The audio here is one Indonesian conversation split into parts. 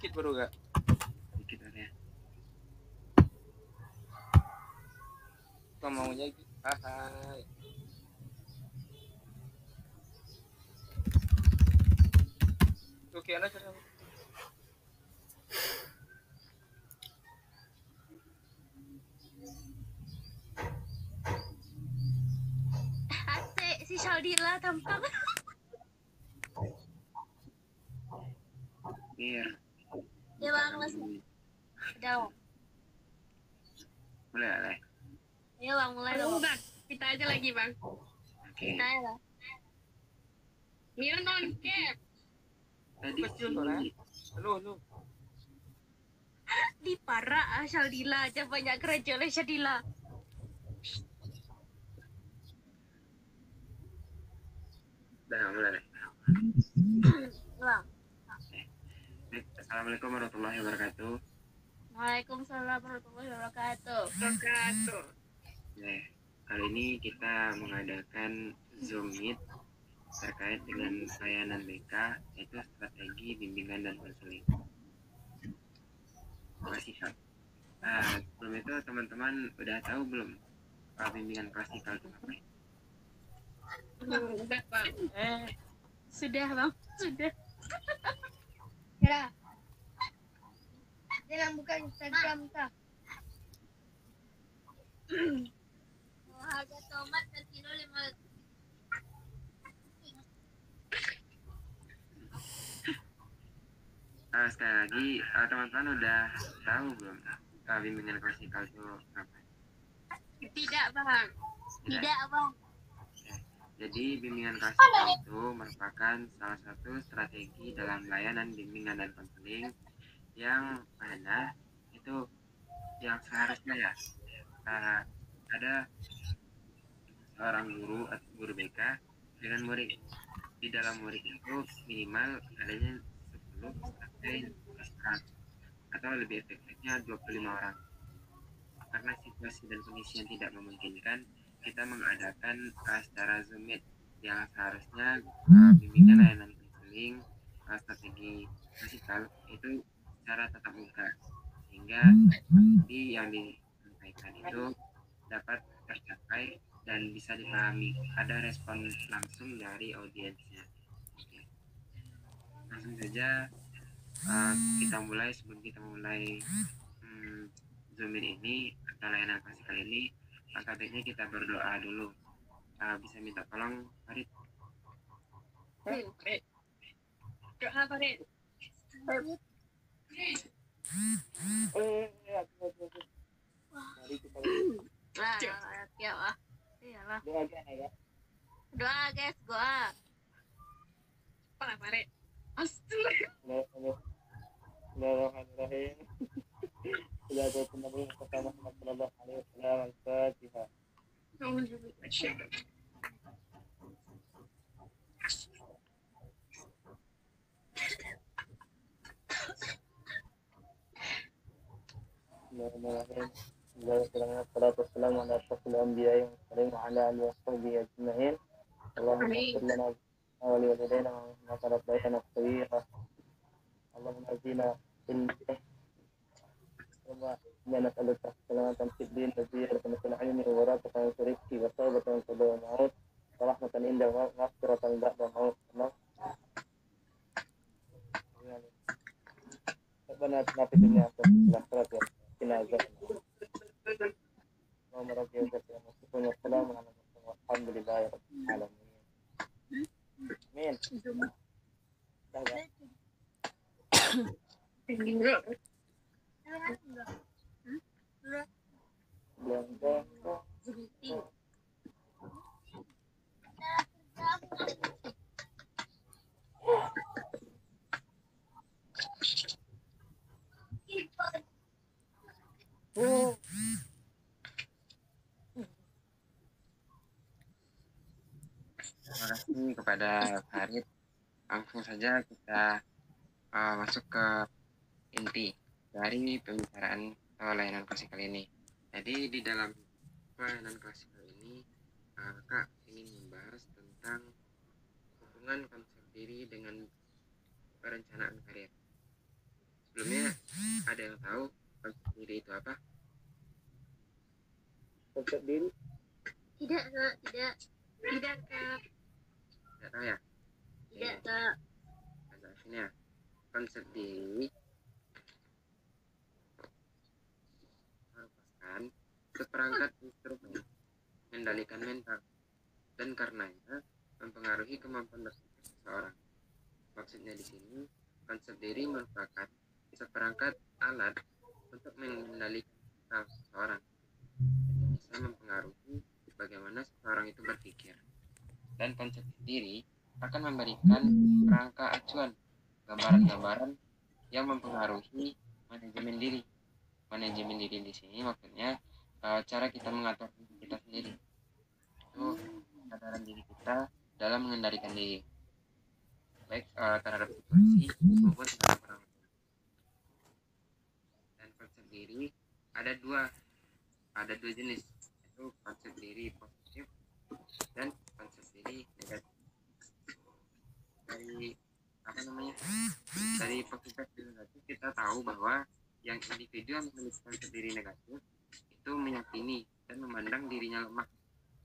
Dikit baru gak? Dikit ada. Kau mau jadi? Hai. Oke, anak cara. Asik si Shaldila tampak. Iya. Ya bang, udah. Mulai. Ya bang, mulai dong. Bang, kita aja lagi bang. Kita ya lah. Mira non cap. Tadi Halo. Di parah Shaldila aja banyak kerja oleh Shaldila. Dah mulai. Bang. Assalamualaikum warahmatullahi wabarakatuh. Waalaikumsalam warahmatullahi wabarakatuh. Kali ini kita mengadakan Zoom Meet terkait dengan layanan BK, yaitu strategi bimbingan dan konseling. Klasikal. Sebelum itu teman-teman udah tahu belum bimbingan klasikal itu apa? Udah bang. Sudah bang, sudah. Ya. Jangan buka Instagram kah? Harga tomat per kilo 5. Sekali lagi, teman-teman udah tahu belum bimbingan klasikal itu apa? Tidak bang. Tidak bang. Jadi bimbingan klasikal itu merupakan salah satu strategi dalam layanan bimbingan dan konseling yang mana itu yang seharusnya ya ada seorang guru atau guru BK dengan murid. Di dalam murid itu minimal adanya 10 orang atau lebih efektifnya 25 orang. Karena situasi dan kondisi yang tidak memungkinkan, kita mengadakan secara Zoom Meet yang seharusnya bimbingan layanan konseling strategi klasikal itu secara tatap muka, sehingga yang disampaikan itu dapat tercapai dan bisa dipahami, ada respon langsung dari audiensnya. Langsung saja kita mulai. Sebelum kita mulai Zoom ini atau layanan klasikal ini, langkah baiknya kita berdoa dulu. Bisa minta tolong Farid. Doa Farid. Mari kita Iyalah. doa ya. Doa guys, doa. Apa Farid? Bismillahirrahmanirrahim. Sudah ada penabuh pertama sallallahu alaihi wasallam al-Fatihah. Bismillahirrahmanirrahim. Assalamualaikum warahmatullahi wabarakatuh. Allahumma ighfir lana wa li walidayna wa qad rabbayana saghira. Allahumma azina bil إنا نسألك سلامة في الدين وزيادة في العلم وورثة في الرزق وتوبة قبل الموت ورحمة عند مغفرة بعد الموت. ربنا آتنا في الدنيا حسنة وفي الآخرة وقنا عذاب النار. اللهم رب العزة عما يصفون والسلام على المرسلين والحمد لله رب العالمين. آمين. Terima kasih kepada Farid. Langsung saja kita masuk ke inti dari pembicaraan layanan klasikal ini. Jadi di dalam layanan klasikal ini Kak ingin membahas hubungan konsep diri dengan perencanaan karir. Sebelumnya, ada yang tahu konsep diri itu apa? Konsep diri? Tidak, Kak. Tidak. Tidak, Kak. Tidak tahu ya? Tidak, Kak. Jelasin ya. Konsep diri merupakan seperangkat instrumen mengendalikan mental dan karenanya mempengaruhi kemampuan berpikir seseorang. Maksudnya di sini, konsep diri merupakan seperangkat alat untuk mengendalikan mental seseorang. Jadi bisa mempengaruhi bagaimana seseorang itu berpikir. Dan konsep diri akan memberikan kerangka acuan, gambaran-gambaran yang mempengaruhi manajemen diri. Manajemen diri di sini maksudnya cara kita mengatur diri kita sendiri. Itu kesadaran diri kita dalam mengendalikan diri, baik terhadap situasi maupun terhadap orang lain. Dan konsep diri ada dua jenis, yaitu konsep diri positif dan konsep diri negatif. Dari positif dan negatif kita tahu bahwa yang individu yang memiliki konsep diri negatif itu meyakini dan memandang dirinya lemah,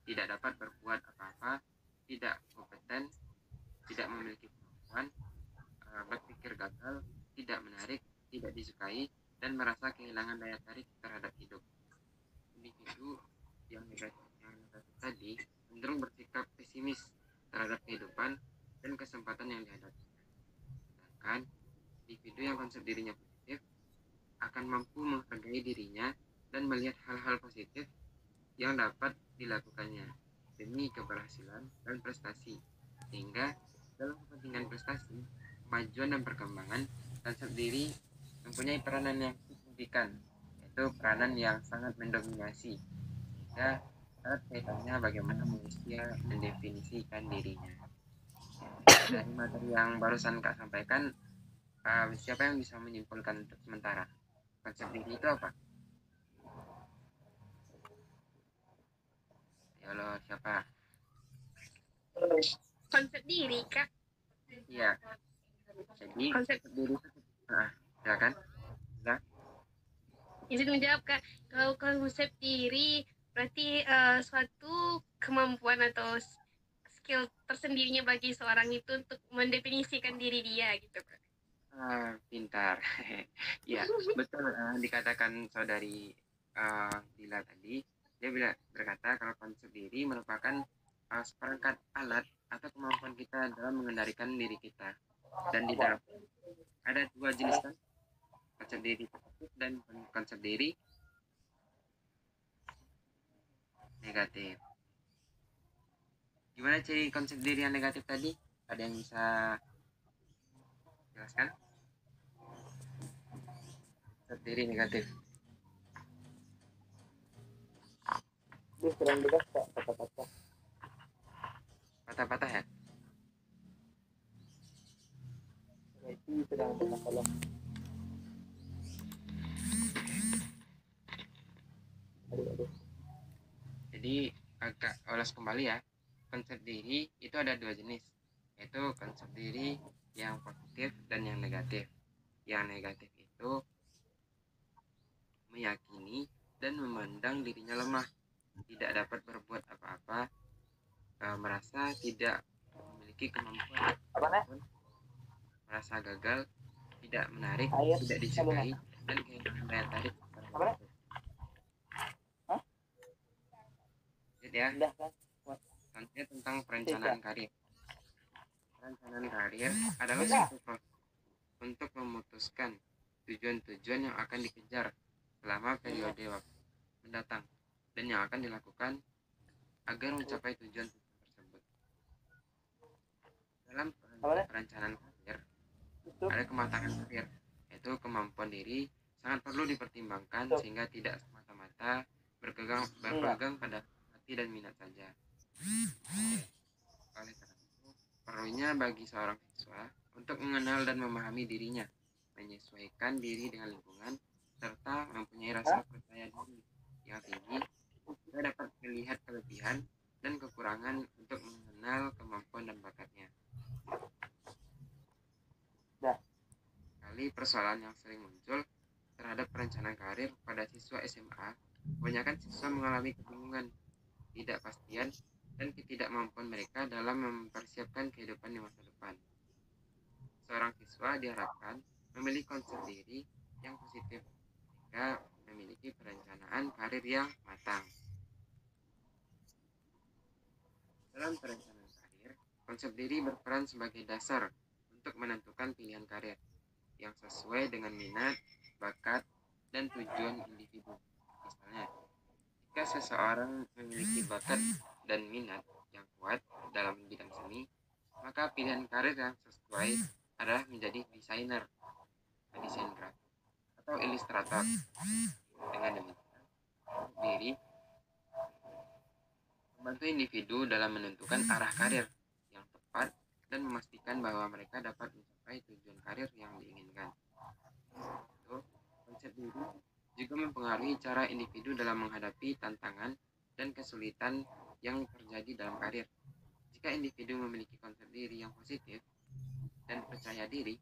tidak dapat berbuat apa-apa, tidak kompeten, tidak memiliki kemampuan, berpikir gagal, tidak menarik, tidak disukai, dan merasa kehilangan daya tarik terhadap hidup. Individu yang negatif tadi cenderung bersikap pesimis terhadap kehidupan dan kesempatan yang dihadapi. Sedangkan individu yang konsep dirinya positif akan mampu menghargai dirinya dan melihat hal-hal positif yang dapat dilakukannya demi keberhasilan dan prestasi, sehingga dalam kepentingan prestasi, kemajuan dan perkembangan, konsep diri mempunyai peranan yang signifikan, yaitu peranan yang sangat mendominasi, sehingga erat kaitannya bagaimana manusia mendefinisikan dirinya. Dari materi yang barusan Kak sampaikan, siapa yang bisa menyimpulkan untuk sementara konsep diri itu apa? Ya Allah, siapa? Konsep diri, Kak. Iya. Jadi Konsep diri ya kan? Nah, izin menjawab, Kak. Kalau konsep diri berarti suatu kemampuan atau skill tersendirinya bagi seorang itu untuk mendefinisikan diri dia gitu, Kak. Pintar. Ya, betul dikatakan saudari Dila tadi. Dia berkata kalau konsep diri merupakan seperangkat alat atau kemampuan kita dalam mengendalikan diri kita. Dan di dalam ada dua jenis kan, konsep diri positif dan konsep diri negatif. Gimana ciri konsep diri yang negatif tadi? Ada yang bisa jelaskan? Konsep diri negatif. Dia sering juga patah-patah. Patah-patah ya? Itu sedang tolong. Aduh. Jadi agak ulas kembali ya. Konsep diri itu ada dua jenis, yaitu konsep diri yang positif dan yang negatif. Yang negatif itu meyakini dan memandang dirinya lemah, tidak dapat berbuat apa-apa, merasa tidak memiliki kemampuan, merasa gagal, tidak menarik, tidak disukai, dan kehilangan daya tarik. Jadi ya, contohnya tentang perencanaan karir. Perencanaan karir adalah suatu proses untuk memutuskan tujuan-tujuan yang akan dikejar selama periode waktu mendatang dan yang akan dilakukan agar mencapai tujuan tersebut. Dalam perencanaan karir ada kematangan karir, yaitu kemampuan diri sangat perlu dipertimbangkan sehingga tidak semata-mata berpegang pada hati dan minat saja. Oleh karena itu, perlunya bagi seorang siswa untuk mengenal dan memahami dirinya, menyesuaikan diri dengan lingkungan, serta mempunyai rasa percaya diri yang tinggi, sehingga dapat melihat kelebihan dan kekurangan untuk mengenal kemampuan dan bakatnya. Kali persoalan yang sering muncul terhadap perencanaan karir pada siswa SMA, kebanyakan siswa mengalami kebingungan, ketidakpastian, dan ketidakmampuan mereka dalam mempersiapkan kehidupan di masa depan. Seorang siswa diharapkan memilih konsep diri yang positif jika memiliki perencanaan karir yang matang. Dalam perencanaan karir, konsep diri berperan sebagai dasar untuk menentukan pilihan karir yang sesuai dengan minat, bakat, dan tujuan individu. Misalnya, jika seseorang memiliki bakat dan minat yang kuat dalam bidang seni, maka pilihan karir yang sesuai adalah menjadi desainer, desain grafis, atau ilustrator. Dengan demikian, diri membantu individu dalam menentukan arah karir yang tepat dan memastikan bahwa mereka dapat mencapai tujuan karir yang diinginkan. Konsep diri juga mempengaruhi cara individu dalam menghadapi tantangan dan kesulitan yang terjadi dalam karir. Jika individu memiliki konsep diri yang positif dan percaya diri,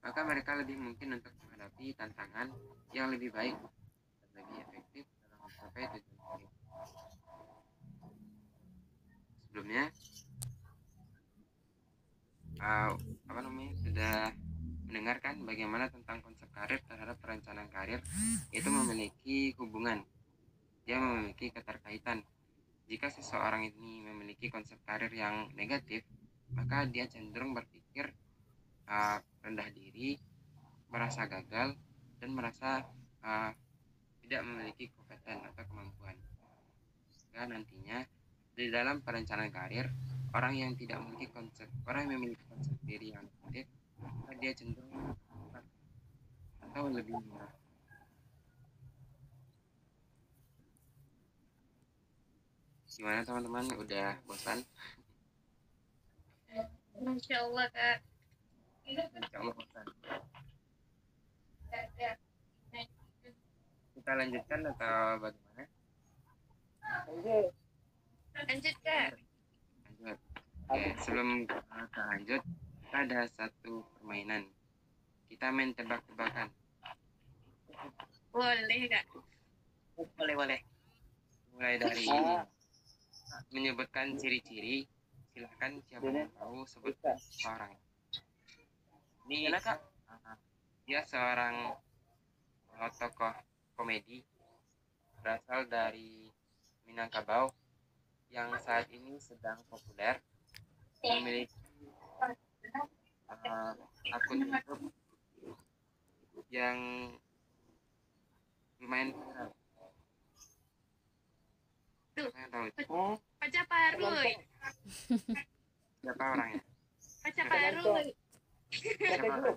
maka mereka lebih mungkin untuk menghadapi tantangan yang lebih baik dan lebih efektif dalam mencapai tujuan karir. Sebelumnya, sudah mendengarkan bagaimana tentang konsep karir terhadap perencanaan karir itu memiliki hubungan, dia memiliki keterkaitan. Jika seseorang ini memiliki konsep karir yang negatif, maka dia cenderung berpikir rendah diri, merasa gagal, dan merasa tidak memiliki kompeten atau kemampuan. Sehingga nantinya di dalam perencanaan karir, orang yang memiliki konsep diri yang negatif, maka dia cenderung atau lebih murah. Gimana teman-teman, udah bosan? Masya Allah, Kak. Insya Allah bosan. Kita lanjutkan atau bagaimana? Lanjut, Kak. Lanjut. Oke, sebelum kita lanjut, kita ada satu permainan. Kita main tebak-tebakan. Boleh, Kak. Boleh. Mulai dari menyebutkan ciri-ciri. Silahkan siapa yang tahu sebut orang. Ini dia seorang tokoh komedi berasal dari Minangkabau yang saat ini sedang populer, memiliki akun YouTube yang lumayan viral. Siapa yang tahu itu? Paca Paruy. Siapa orangnya? Paca Paruy. Siapa orang?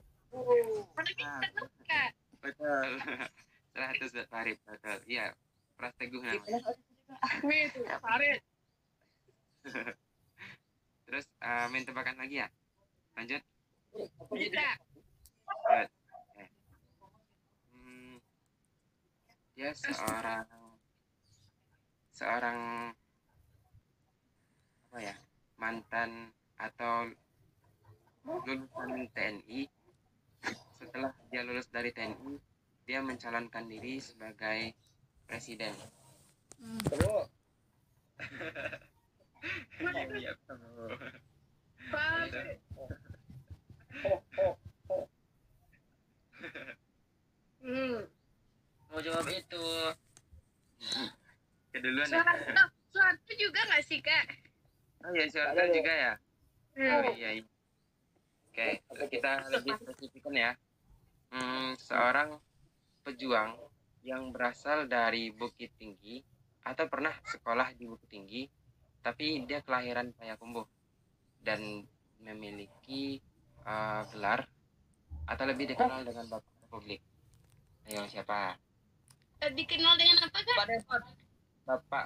Kak. Betul. 100 Farid, betul. Iya, Pras Teguh namanya. Farid. Terus main tebakan lagi ya? Lanjut. Kita. Oke. Dia seorang apa ya, mantan atau lulusan TNI. Setelah dia lulus dari TNI, dia mencalonkan diri sebagai presiden. Mau jawab itu. Keduluan ya. Suatu juga nggak sih, Kak? Oh iya, suatu juga ya. Oh iya. Oke, kita lebih spesifikkan ya. Seorang pejuang yang berasal dari Bukit Tinggi atau pernah sekolah di Bukit Tinggi, tapi dia kelahiran Payakumbuh dan memiliki gelar atau lebih dikenal dengan Bapak Republik. Ayo siapa? Dikenal dengan apa, Kak? Bapak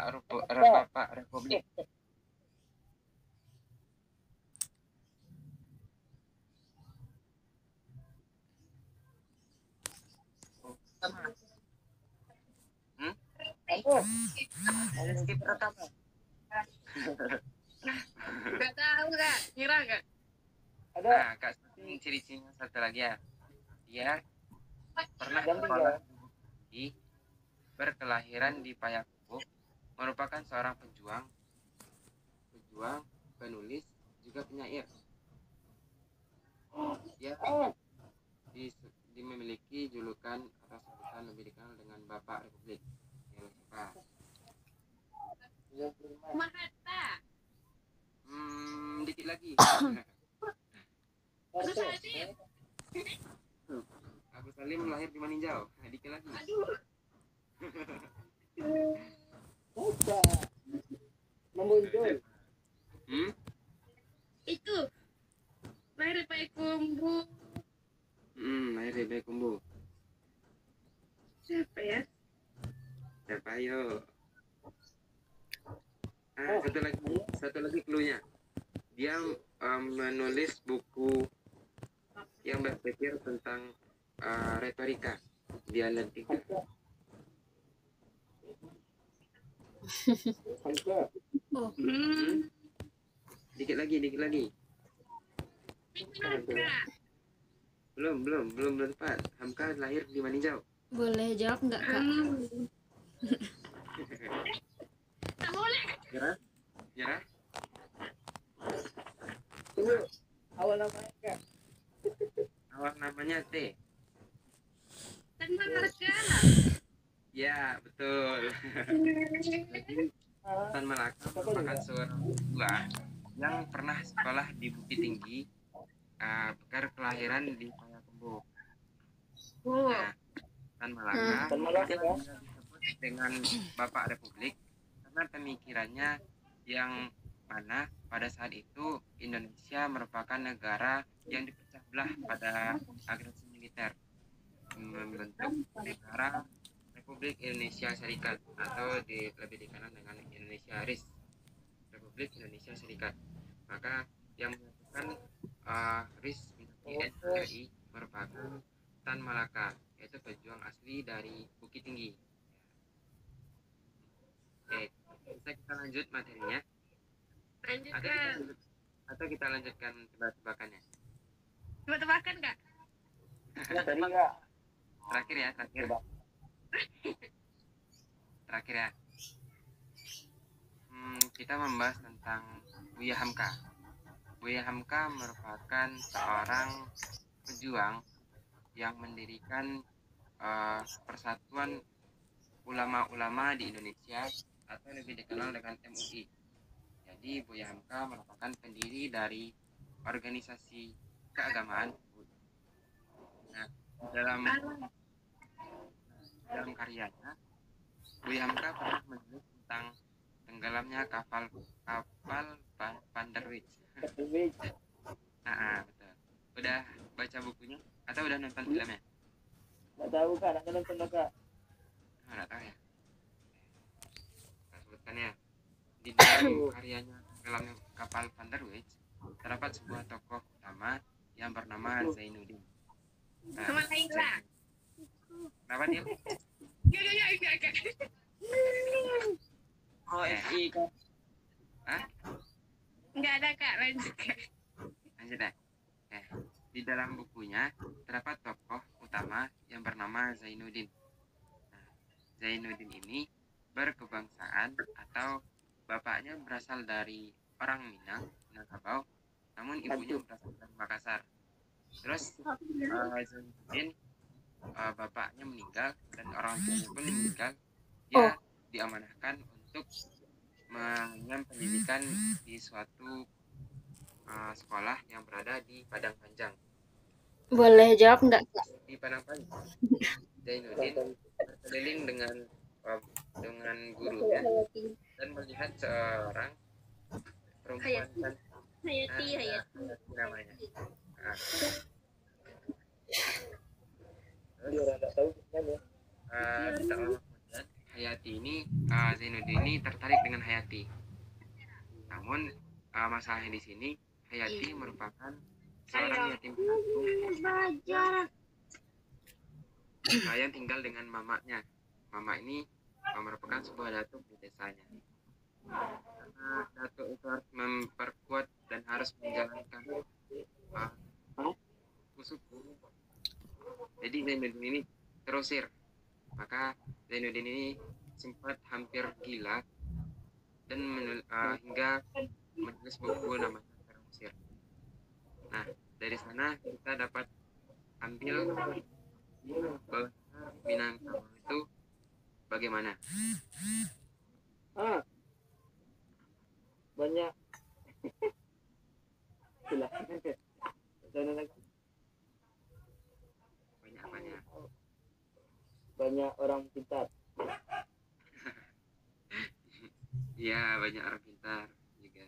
Republik. Rizky Pratama. Gak tahu, Kak. Kira, Kak? Nah, Kak Sting ciri-cirinya satu lagi ya. Dia pernah sekolah di berkelahiran di Payakumbuh, merupakan seorang pejuang, penulis, juga penyair. Dia memiliki julukan atau sebutan lebih dikenal dengan Bapak Republik. Mahatta. Dikit lagi. Aduh, Salim. Agus Salim lahir di Maninjau. Dikit lagi. Aduh. Memuncul. Itu. Lahir di Payakumbuh. Lahir di Payakumbuh. Siapa ya? Siapa ayo? Satu lagi cluenya. Dia menulis buku yang berpikir tentang retorika, dialektika. Dikit lagi. Belum tepat. Hamka lahir di Maninjau. Boleh jawab nggak Kak? Tak boleh. Nyerah? Awal namanya Kak. Awal namanya T. Tan Malaka. Ya, betul. Jadi, Tan Malaka merupakan seorang pejuang yang pernah sekolah di Bukit Tinggi, berkelahiran di Payakumbuh. Oh. Nah, Tan Malaka disebut dengan Bapak Republik karena pemikirannya yang mana pada saat itu Indonesia merupakan negara yang dipecah belah pada agresi militer, membentuk negara Republik Indonesia Serikat atau lebih dikenal dengan Indonesia RIS, Republik Indonesia Serikat. Maka yang menyatukan RIS menjadi NKRI merupakan Tan Malaka, yaitu pejuang asli dari Bukit Tinggi. Oke, bisa kita lanjut materinya Lanjutkan. atau kita lanjutkan tebak-tebakannya. Tebak-tebakan Kak? Tadi Kak. Terakhir ya. Terakhir ya. Kita membahas tentang Buya Hamka. Buya Hamka merupakan seorang pejuang yang mendirikan Persatuan Ulama-Ulama di Indonesia atau lebih dikenal dengan MUI. Jadi Buya Hamka merupakan pendiri dari organisasi keagamaan. Nah, dalam karyanya Buya Hamka pernah menulis tentang tenggelamnya kapal Vanderwijk. Betul. Betul. Udah baca bukunya atau udah nonton filmnya? Nggak tahu Kak, nanti nonton Kak. Nggak tahu ya. Kita sebutkan ya. Di dalam karyanya tenggelamnya kapal Vanderwijk terdapat sebuah tokoh utama yang bernama Zainuddin. Sama Laila. Kenapa dia? Gak. Oh, SI Kak. Nggak ada Kak, lanjut Kak. Lanjut ya. Di dalam bukunya terdapat tokoh utama yang bernama Zainuddin. Zainuddin ini berkebangsaan atau bapaknya berasal dari orang Minangkabau, namun ibunya berasal dari Makassar. Terus Zainuddin bapaknya meninggal dan orang tuanya pun meninggal. Dia diamanahkan untuk mengenyam pendidikan di suatu sekolah yang berada di Padang Panjang. Boleh jawab nggak Kak? Di Padang Panjang, Zainuddin berkeliling dengan gurunya dan melihat seorang perempuan Hayati. namanya. Dia orang nggak tahu kan ya. Tak lama kemudian Hayati ini Zainuddin ini tertarik dengan Hayati. Namun masalahnya di sini Hayati merupakan seorang yatim piatu yang tinggal dengan mamanya. Mama ini merupakan sebuah datuk di desanya. Karena datuk itu harus memperkuat dan harus menjalankan Zainuddin ini terusir. Maka Zainuddin ini sempat hampir gila dan hingga menulis buku namanya Terusir. Nah, dari sana kita dapat ambil bahwa Minangkabau itu bagaimana. Banyak. Silahkan. Sana lagi. Banyak Banyak orang pintar. ya, banyak orang pintar juga.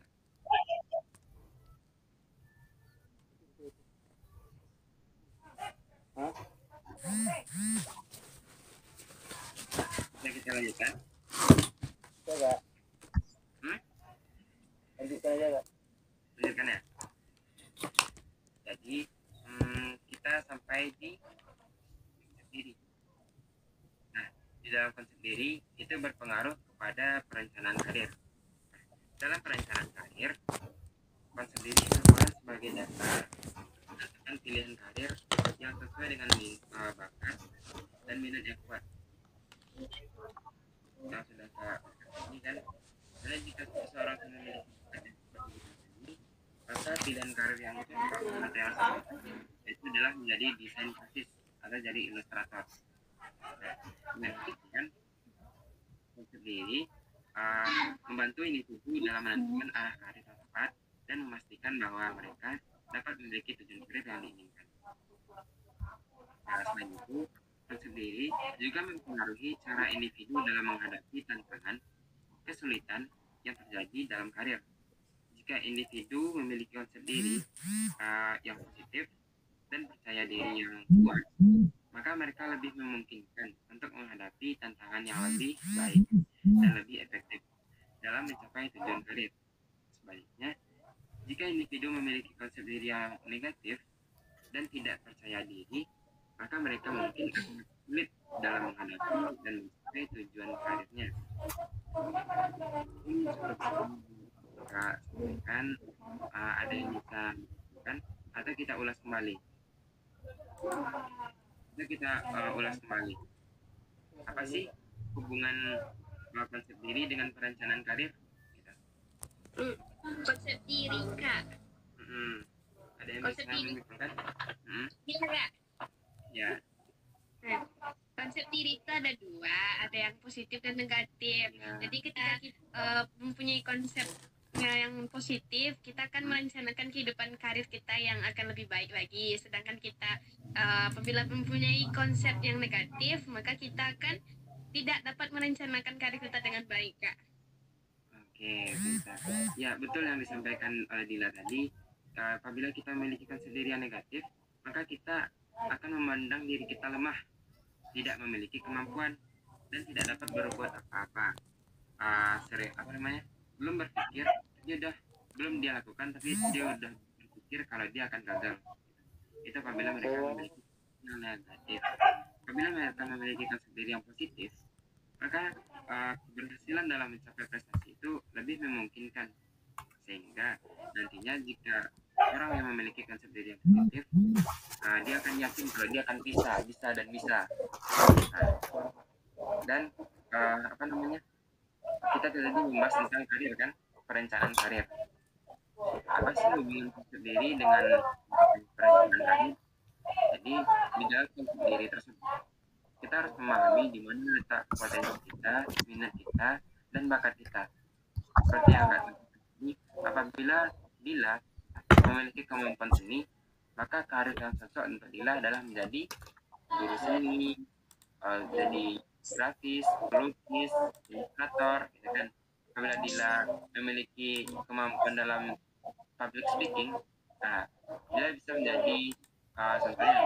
Bisa kita lanjutkan. Bisa nggak? Lanjutkan aja nggak? Lanjutkan ya. Jadi kita sampai di konsep diri. Nah, di dalam konsep diri itu berpengaruh kepada perencanaan karir. Dalam perencanaan karir, konsep diri berperan sebagai dasar menentukan pilihan karir yang sesuai dengan bakat dan minat yang kuat. Yang sudah Kak ini kan, karena jika seseorang memiliki bakat yang seperti ini, maka pilihan karir yang cocok atau yang sama itu adalah menjadi desain grafis atau jadi ilustrator. Nah, kan konsep diri membantu individu dalam menentukan arah karir yang tepat dan memastikan bahwa mereka dapat memiliki tujuan karir yang diinginkan. Nah, selain itu, konsep diri juga mempengaruhi cara individu dalam menghadapi tantangan, kesulitan yang terjadi dalam karir. Jika individu memiliki konsep diri yang positif dan percaya diri yang kuat, maka mereka lebih memungkinkan untuk menghadapi tantangan yang lebih baik dan lebih efektif dalam mencapai tujuan karir. Sebaliknya, jika individu memiliki konsep diri yang negatif dan tidak percaya diri, maka mereka mungkin akan sulit dalam menghadapi dan mencapai tujuan karirnya. Ini kita sampaikan, ada yang bisa kan, atau kita ulas kembali. Ulas kembali. Apa sih hubungan konsep diri dengan perencanaan karir? Konsep diri, Kak. Ada yang Konsep bisa diri. menunjukkan? Iya, Kak. Ya. Nah, konsep diri itu ada dua, ada yang positif dan negatif. Ya. Jadi ketika kita mempunyai konsep yang positif, kita akan merencanakan kehidupan karir kita yang akan lebih baik lagi. Sedangkan kita apabila mempunyai konsep yang negatif, maka kita akan tidak dapat merencanakan karir kita dengan baik, Kak. Oke, bisa. Ya, betul yang disampaikan oleh Dila tadi. Apabila kita memiliki konsep diri yang negatif, maka kita akan memandang diri kita lemah, tidak memiliki kemampuan, dan tidak dapat berbuat apa-apa. Belum berpikir, belum dia lakukan, tapi dia udah berpikir kalau dia akan gagal. Itu apabila mereka memiliki yang negatif. Apabila mereka memiliki konsep diri yang positif, maka keberhasilan dalam mencapai prestasi itu lebih memungkinkan. Sehingga nantinya jika orang yang memiliki konsep diri yang positif, dia akan yakin kalau dia akan bisa. Dan kita tadi membahas tentang karir kan, perencanaan karir. Apa sih hubungan konsep diri dengan perencanaan karir? Jadi di dalam konsep diri tersebut kita harus memahami di mana letak potensi kita, minat kita, dan bakat kita. Seperti yang Kak tadi, apabila Dila memiliki kemampuan seni, maka karir yang cocok untuk Dila adalah menjadi guru seni, jadi grafis, pelukis, ilustrator, gitu kan. Apabila Dila memiliki kemampuan dalam public speaking, dia bisa menjadi contohnya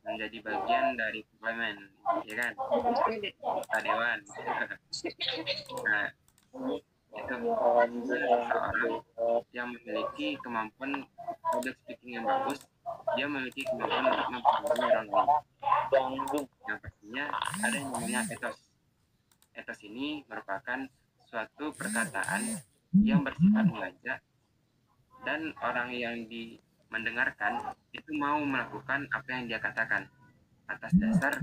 menjadi bagian dari parlemen, ya kan? Dewan. Nah, itu seorang yang memiliki kemampuan public speaking yang bagus, dia memiliki kemampuan untuk mempengaruhi orang lain. Yang pastinya ada yang namanya etos. Etos ini merupakan suatu perkataan yang bersifat mengajak dan orang yang mendengarkan itu mau melakukan apa yang dia katakan. atas dasar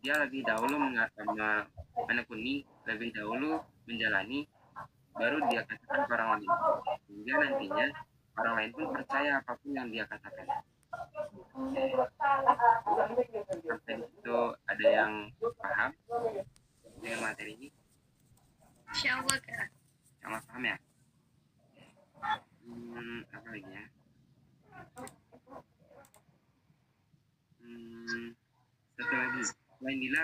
dia lebih dahulu menekuni, lebih dahulu menjalani, baru dia katakan ke orang lain, sehingga nantinya orang lain pun percaya apapun yang dia katakan. Sampai di situ ada yang paham dengan materi ini? Insya Allah Kak. Sama paham ya? Apa lagi ya? Satu lagi, selain Dila,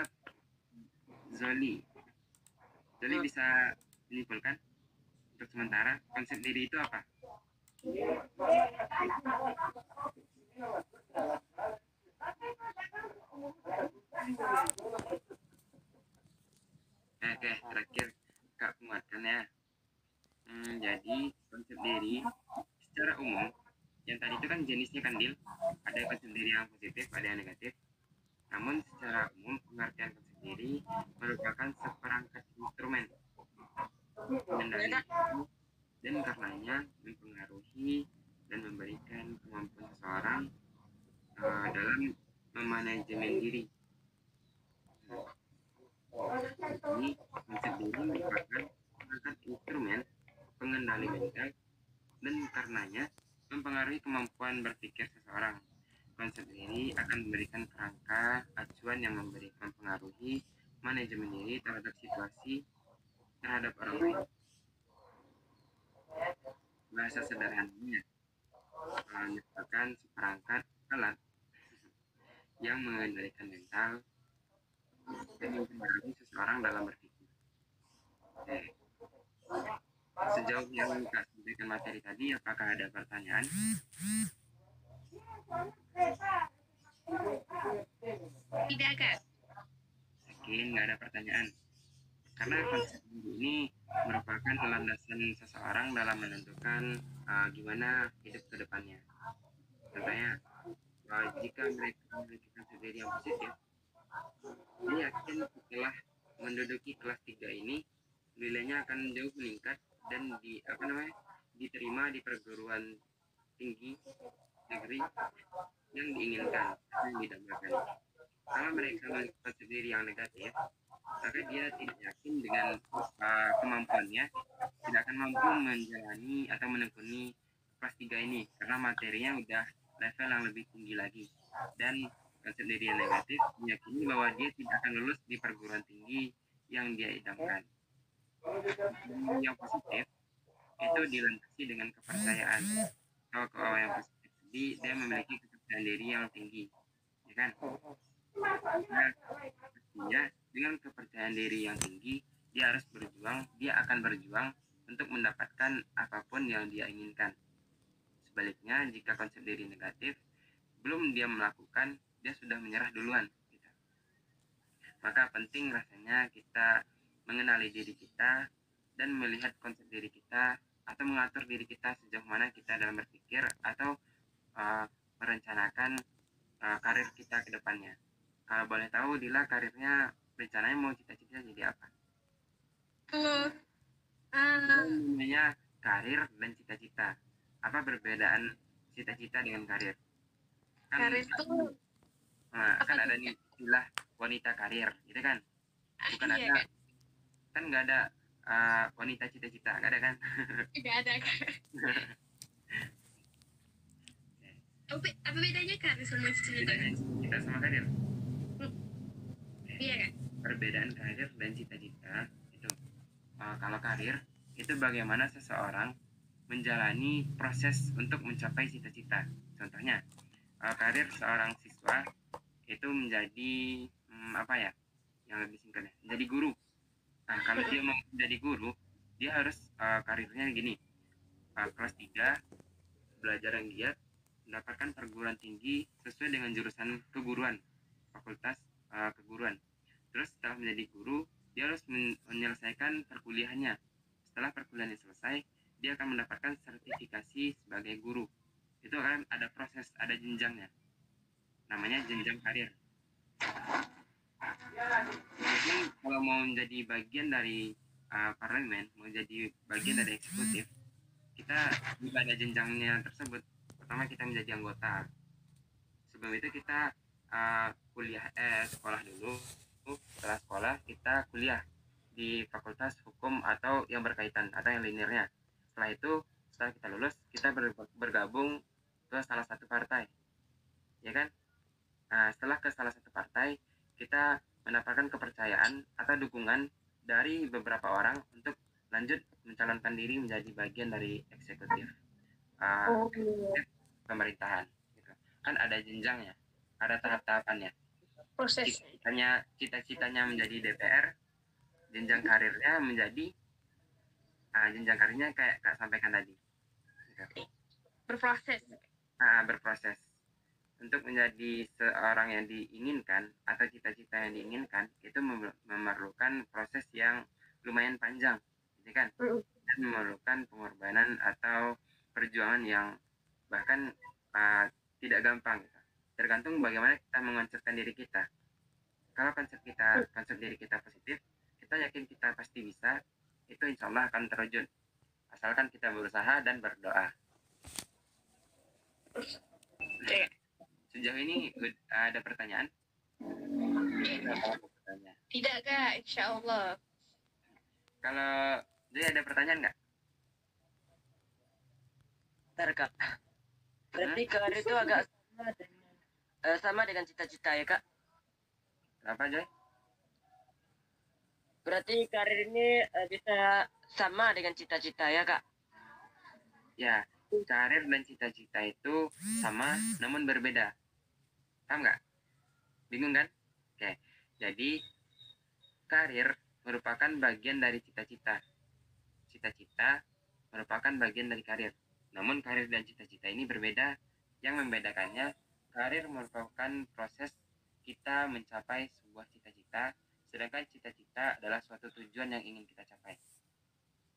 Zoli bisa menyimpulkan untuk sementara konsep diri itu apa? Oke, terakhir Kak penguatkan ya. Jadi konsep diri secara umum, yang tadi itu kan jenisnya kan Dil, ada konsep diri yang positif, ada yang negatif. Namun secara umum pengertian konsep diri merupakan seperangkat instrumen mengendali dan karenanya mempengaruhi dan memberikan kemampuan seseorang dalam memanajemen diri. Ini konsep diri merupakan perangkat instrumen pengendali mental dan karenanya mempengaruhi kemampuan berpikir seseorang. Konsep diri akan memberikan kerangka acuan yang mempengaruhi manajemen diri terhadap situasi terhadap orang lain. Bahasa sederhananya merupakan seperangkat alat yang mengendalikan mental dan mempengaruhi seseorang dalam berpikir. Sejauh yang Kak sampaikan materi tadi, apakah ada pertanyaan? Tidak Kak. Yakin nggak ada pertanyaan? Karena konsep ini merupakan landasan seseorang dalam menentukan gimana hidup ke depannya. Contohnya, jika mereka memiliki konsep diri yang positif, dia yakin setelah menduduki kelas 3 ini nilainya akan jauh meningkat dan diterima di perguruan tinggi negeri yang diinginkan, yang didambakan. Kalau mereka memiliki konsep diri yang negatif, maka dia tidak yakin dengan kemampuannya, tidak akan mampu menjalani atau menekuni kelas 3 ini karena materinya udah level yang lebih tinggi lagi. Dan konsep diri yang negatif meyakini bahwa dia tidak akan lulus di perguruan tinggi yang dia idamkan. Yang positif itu dilandasi dengan kepercayaan. Kalau yang positif tadi dia memiliki kepercayaan diri yang tinggi, ya kan? Nah, pastinya dengan kepercayaan diri yang tinggi, dia akan berjuang untuk mendapatkan apapun yang dia inginkan. Sebaliknya, jika konsep diri negatif, belum dia melakukan, dia sudah menyerah duluan. Gitu. Maka penting rasanya kita mengenali diri kita dan melihat konsep diri kita atau mengatur diri kita sejauh mana kita dalam berpikir atau merencanakan karir kita ke depannya. Kalau boleh tahu, Dila karirnya rencananya mau cita-cita jadi apa? Namanya karir dan cita-cita. Apa perbedaan cita-cita dengan karir? Karir itu kan ada nih istilah wanita karir, gitu kan? Bukan iya, ada, kan nggak ada wanita cita-cita, nggak ada kan? Tidak ada Kak. Apa bedanya karir sama cita-cita? Bedanya cita sama karir. Iya Kak. Perbedaan karir dan cita-cita itu kalau karir itu bagaimana seseorang menjalani proses untuk mencapai cita-cita. Contohnya karir seorang siswa itu menjadi yang lebih singkatnya menjadi guru. Nah, kalau dia mau menjadi guru, dia harus karirnya gini, kelas 3 belajar yang giat, mendapatkan perguruan tinggi sesuai dengan jurusan keguruan, fakultas keguruan. Terus setelah menjadi guru, dia harus menyelesaikan perkuliahannya. Setelah perkuliahannya selesai, dia akan mendapatkan sertifikasi sebagai guru. Itu kan ada proses, ada jenjangnya. Namanya jenjang karir. Mungkin kalau mau menjadi bagian dari parlemen, mau jadi bagian dari eksekutif, kita juga ada jenjangnya tersebut. Pertama kita menjadi anggota. Sebelum itu kita sekolah dulu. Setelah sekolah kita kuliah di fakultas hukum atau yang berkaitan atau yang linearnya. Setelah itu, setelah kita lulus, kita bergabung ke salah satu partai, ya kan? Setelah ke salah satu partai, kita mendapatkan kepercayaan atau dukungan dari beberapa orang untuk lanjut mencalonkan diri menjadi bagian dari eksekutif pemerintahan. Gitu. Kan ada jenjangnya, ada tahap-tahapannya. Proses. Cita-citanya menjadi DPR, jenjang karirnya menjadi jenjang karirnya kayak Kak sampaikan tadi. Gitu. Berproses. Berproses. Untuk menjadi seorang yang diinginkan atau cita-cita yang diinginkan itu memerlukan proses yang lumayan panjang, gitu kan? Dan memerlukan pengorbanan atau perjuangan yang bahkan tidak gampang. Gitu. Tergantung bagaimana kita mengonsepkan diri kita. Kalau konsep diri kita positif, kita yakin kita pasti bisa, itu insya Allah akan terjun. Asalkan kita berusaha dan berdoa. Sejauh ini ada pertanyaan? Tidak, Kak, insya Allah. Kalau dia ada pertanyaan nggak? Bentar, Kak. Berarti karir itu agak sama dengan cita-cita ya, Kak? Kenapa, Joy? Berarti karir ini bisa sama dengan cita-cita ya, Kak? Ya, karir dan cita-cita itu sama namun berbeda. Paham nggak? Bingung kan? Oke, jadi karir merupakan bagian dari cita-cita. Cita-cita merupakan bagian dari karir. Namun karir dan cita-cita ini berbeda. Yang membedakannya, karir merupakan proses kita mencapai sebuah cita-cita, sedangkan cita-cita adalah suatu tujuan yang ingin kita capai.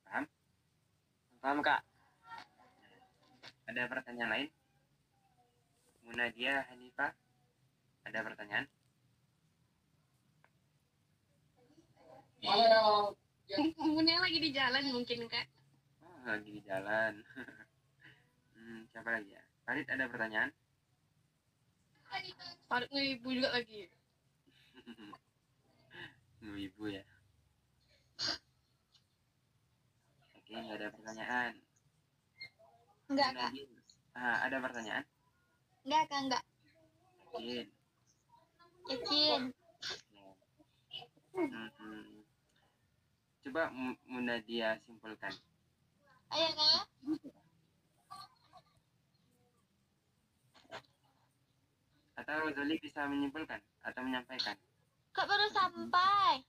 Paham? Paham, Kak. Ada pertanyaan lain? Munadia Hanifah, ada pertanyaan? Mungkin lagi di jalan mungkin, Kak. Lagi di jalan. Siapa lagi ya? Farid, ada pertanyaan? Farid ibu juga lagi. Ibu ya. Oke, nggak ada pertanyaan. Enggak, Kak. Ada pertanyaan? Enggak, Kak, enggak. Yakin? Yakin. Coba Munadia simpulkan. Ayo, Kak. Atau Zoli bisa menyimpulkan atau menyampaikan? Kak baru sampai.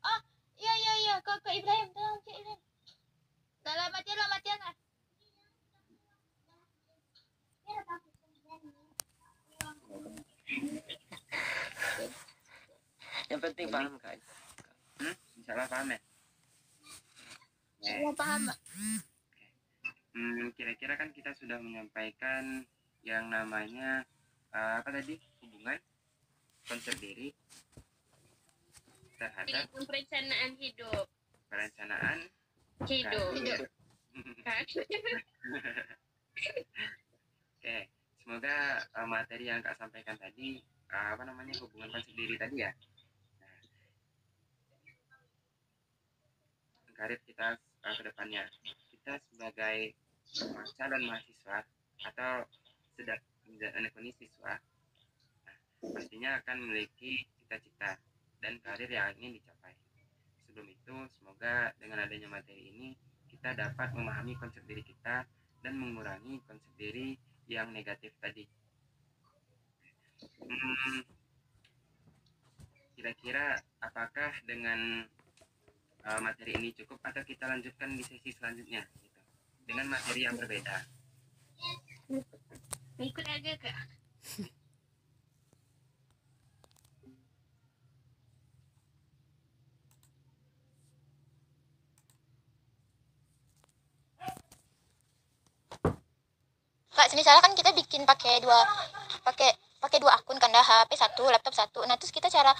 Oh, iya. Kak Ibrahim, tolong Cik Ibrahim. Dalam matian lah. Yang penting paham, Kak. Insya Allah paham ya? Semua paham, Mbak. Kira-kira kan kita sudah menyampaikan yang namanya apa tadi? Hubungan, konsep diri terhadap Perencanaan hidup. perencanaan Hidup. Oke, semoga materi yang Kak sampaikan tadi hubungan konsep diri tadi ya. Karir kita ke depannya. Kita sebagai calon mahasiswa atau sedang menekuni siswa, pastinya akan memiliki cita-cita dan karir yang ingin dicapai. Sebelum itu, semoga dengan adanya materi ini kita dapat memahami konsep diri kita dan mengurangi konsep diri yang negatif tadi. Kira-kira apakah dengan materi ini cukup atau kita lanjutkan di sesi selanjutnya gitu, dengan materi yang berbeda? Ikut aja, Kak. Kak, misalnya kan kita bikin pakai dua akun kan, dah HP satu, laptop satu. Nah, terus kita cara